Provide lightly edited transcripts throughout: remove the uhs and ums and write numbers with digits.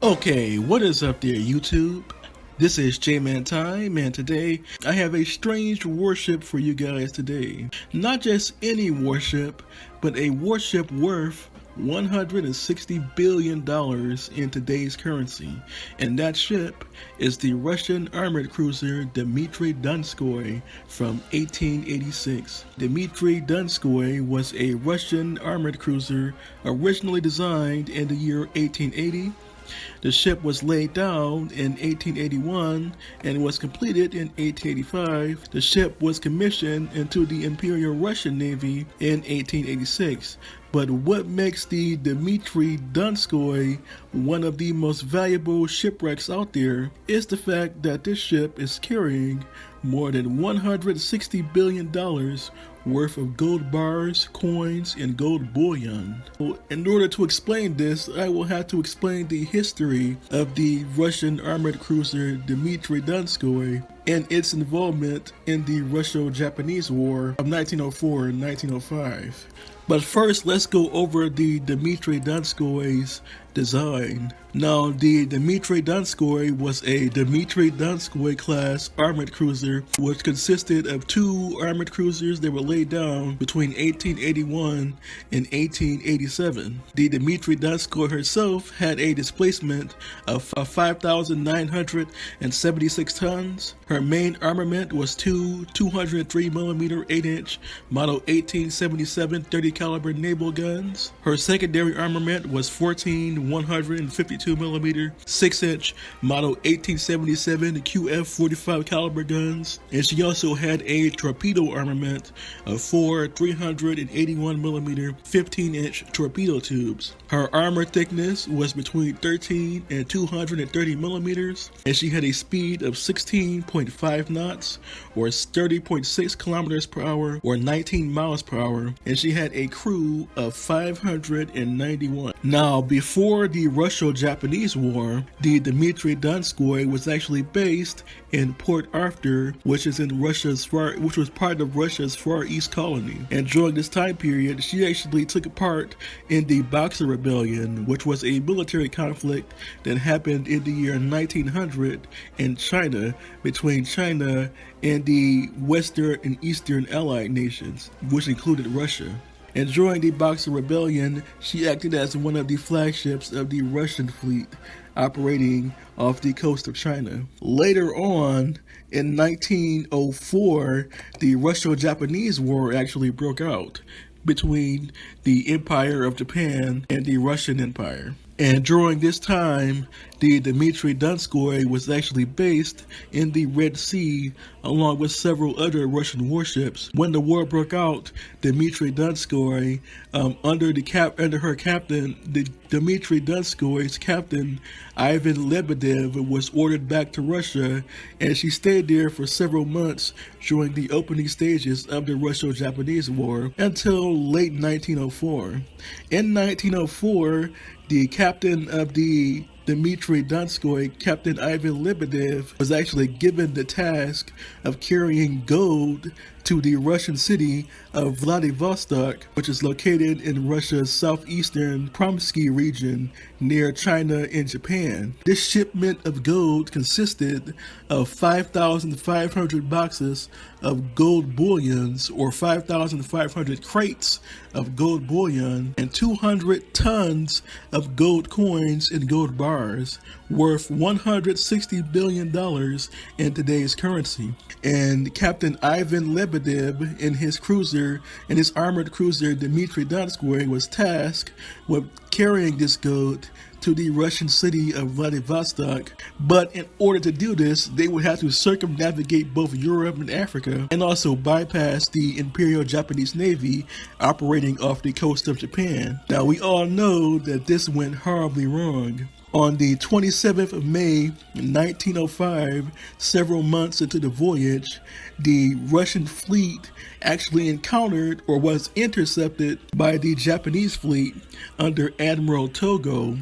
Okay, what is up there, YouTube? This is J-Man Time, and today I have a strange warship for you guys today. Not just any warship, but a warship worth $160 billion in today's currency. And that ship is the Russian Armored Cruiser Dmitrii Donskoi from 1886. Dmitrii Donskoi was a Russian armored cruiser originally designed in the year 1880. The ship was laid down in 1881 and was completed in 1885. The ship was commissioned into the Imperial Russian Navy in 1886. But what makes the Dmitrii Donskoi one of the most valuable shipwrecks out there is the fact that this ship is carrying more than $160 billion worth of gold bars, coins, and gold bullion. In order to explain this, I will have to explain the history of the Russian armored cruiser Dmitrii Donskoi and its involvement in the Russo-Japanese War of 1904 and 1905. But first, let's go over the Dmitrii Donskoi's design. Now, the Dmitrii Donskoi was a Dmitrii Donskoi class armored cruiser, which consisted of two armored cruisers that were laid down between 1881 and 1887. The Dmitrii Donskoi herself had a displacement of 5,976 tons. Her main armament was two 203mm 8-inch model 1877 30 caliber naval guns. Her secondary armament was 14 152mm 6-inch model 1877 QF 45 caliber guns, and she also had a torpedo armament of four 381mm 15-inch torpedo tubes. Her armor thickness was between 13 and 230 millimeters, and she had a speed of 16.5 knots or 30.6 kilometers per hour or 19 miles per hour, and she had a crew of 591. Now, before the Russo-Japanese War, the Dmitrii Donskoi was actually based in Port Arthur, which was part of Russia's Far East colony. And during this time period, she actually took part in the Boxer Rebellion, which was a military conflict that happened in the year 1900 in China between China and the Western and Eastern Allied nations, which included Russia. And during the Boxer Rebellion, she acted as one of the flagships of the Russian fleet operating off the coast of China. Later on, in 1904, the Russo-Japanese War actually broke out between the Empire of Japan and the Russian Empire. And during this time, the Dmitrii Donskoi was actually based in the Red Sea along with several other Russian warships. When the war broke out, Dmitrii Donskoi, under her captain, the Dmitrii Donskoi's captain, Ivan Lebedev, was ordered back to Russia, and she stayed there for several months during the opening stages of the Russo-Japanese War until late 1904. In 1904, the captain of the Dmitrii Donskoi, Captain Ivan Lebedev, was actually given the task of carrying gold to the Russian city of Vladivostok, which is located in Russia's southeastern Promsky region near China and Japan. This shipment of gold consisted of 5,500 boxes of gold bullions, or 5,500 crates of gold bullion, and 200 tons of gold coins and gold bars, worth $160 billion in today's currency. And Captain Ivan Lebedev in his armored cruiser Dmitrii Donskoi was tasked with carrying this gold to the Russian city of Vladivostok. But in order to do this, they would have to circumnavigate both Europe and Africa, and also bypass the Imperial Japanese Navy operating off the coast of Japan. Now, we all know that this went horribly wrong. On the 27th of May, 1905, several months into the voyage, the Russian fleet actually encountered or was intercepted by the Japanese fleet under Admiral Togo.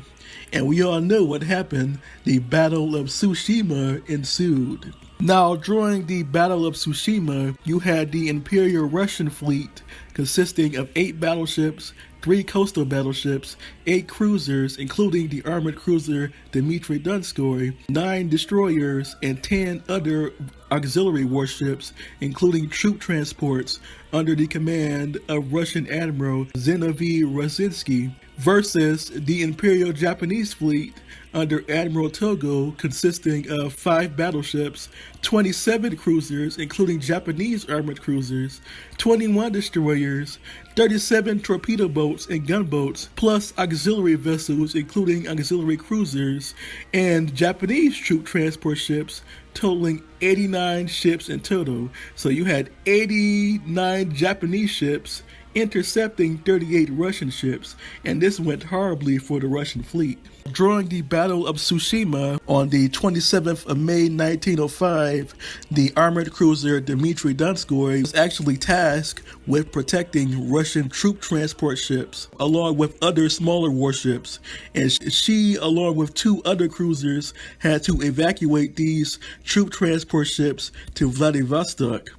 And we all know what happened. The Battle of Tsushima ensued. Now, during the Battle of Tsushima, you had the Imperial Russian fleet consisting of 8 battleships, 3 coastal battleships, 8 cruisers, including the Armored Cruiser Dmitrii Donskoi, 9 destroyers, and 10 other auxiliary warships, including troop transports under the command of Russian Admiral Zinovy Rosinski, versus the Imperial Japanese fleet under Admiral Togo, consisting of 5 battleships, 27 cruisers, including Japanese armored cruisers, 21 destroyers, 37 torpedo boats and gunboats, plus auxiliary vessels, including auxiliary cruisers, and Japanese troop transport ships, totaling 89 ships in total. So you had 89 Japanese ships intercepting 38 Russian ships, and this went horribly for the Russian fleet. During the Battle of Tsushima on the 27th of May 1905, the Armored Cruiser Dmitrii Donskoi was actually tasked with protecting Russian troop transport ships, along with other smaller warships, and she, along with 2 other cruisers, had to evacuate these troop transport ships to Vladivostok.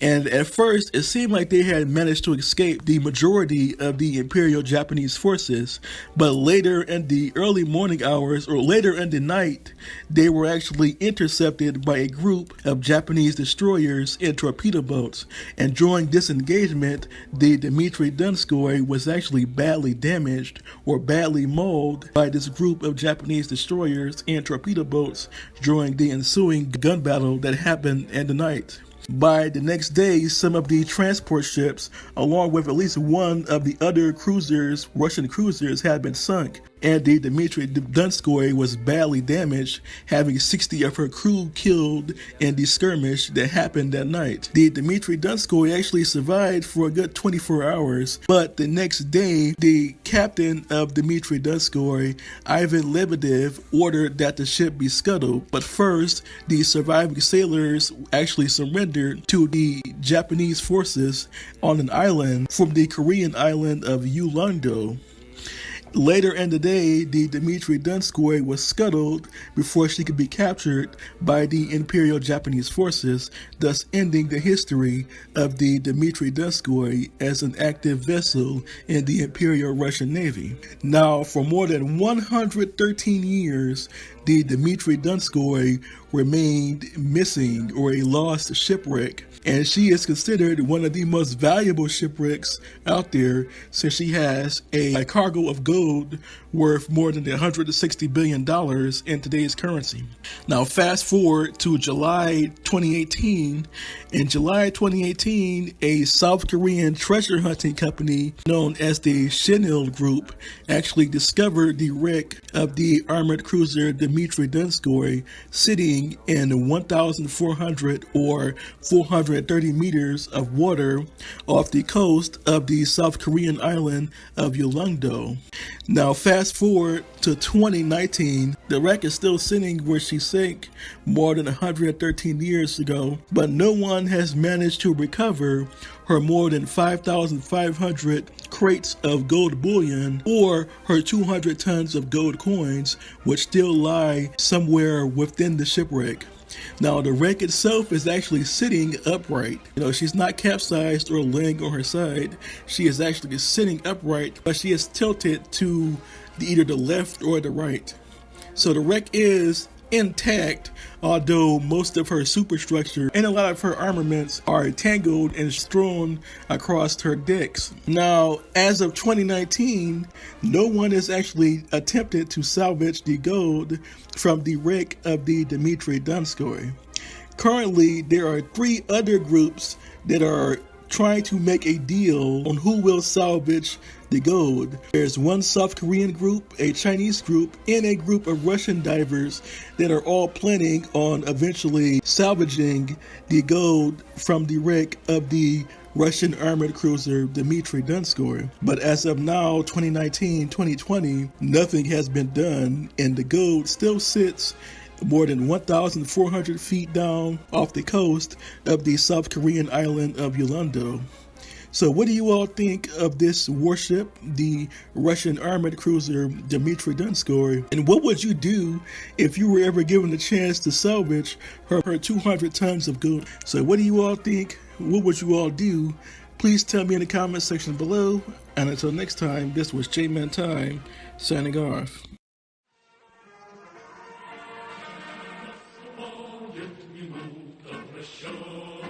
And at first, it seemed like they had managed to escape the majority of the Imperial Japanese forces, but later in the early morning hours, or later in the night, they were actually intercepted by a group of Japanese destroyers and torpedo boats. And during this engagement, the Dmitrii Donskoi was actually badly damaged or badly mauled by this group of Japanese destroyers and torpedo boats during the ensuing gun battle that happened in the night. By the next day, some of the transport ships, along with at least one of the other cruisers, Russian cruisers, had been sunk, and the Dmitrii Donskoi was badly damaged, having 60 of her crew killed in the skirmish that happened that night. The Dmitrii Donskoi actually survived for a good 24 hours, but the next day, the captain of Dmitrii Donskoi, Ivan Lebedev, ordered that the ship be scuttled. But first, the surviving sailors actually surrendered to the Japanese forces on an island from the Korean island of Ulleung-do. Later in the day, the Dmitrii Donskoi was scuttled before she could be captured by the Imperial Japanese forces, thus ending the history of the Dmitrii Donskoi as an active vessel in the Imperial Russian Navy. Now, for more than 113 years, the Dmitrii Donskoi remained missing, or a lost shipwreck, and she is considered one of the most valuable shipwrecks out there, since she has a cargo of gold worth more than $160 billion in today's currency. Now fast forward to July 2018. In July 2018, a South Korean treasure hunting company known as the Shinil Group actually discovered the wreck of the Armored Cruiser Dmitrii Donskoi sitting in 1,400 or 430 meters of water off the coast of the South Korean island of Ulleung-do. Now fast forward to 2019, the wreck is still sitting where she sank more than 113 years ago, but no one has managed to recover her more than 5,500 crates of gold bullion or her 200 tons of gold coins, which still lie somewhere within the shipwreck. Now, the wreck itself is actually sitting upright. She's not capsized or laying on her side. She is actually sitting upright, but she is tilted to either the left or the right. So the wreck is intact, although most of her superstructure and a lot of her armaments are tangled and strewn across her decks. Now, as of 2019, no one has actually attempted to salvage the gold from the wreck of the Dmitrii Donskoi. Currently, there are 3 other groups that are trying to make a deal on who will salvage the gold. There's one South Korean group, a Chinese group, and a group of Russian divers that are all planning on eventually salvaging the gold from the wreck of the Russian armored cruiser Dmitrii Donskoi. But as of now, 2019-2020, nothing has been done, and the gold still sits more than 1,400 feet down off the coast of the South Korean island of Ulleung-do. So what do you all think of this warship, the Russian armored cruiser Dmitrii Donskoi? And what would you do if you were ever given a chance to salvage her 200 tons of gold? So what do you all think? What would you all do? Please tell me in the comment section below. And until next time, this was J-Man Time, signing off. Get me moved on the shore.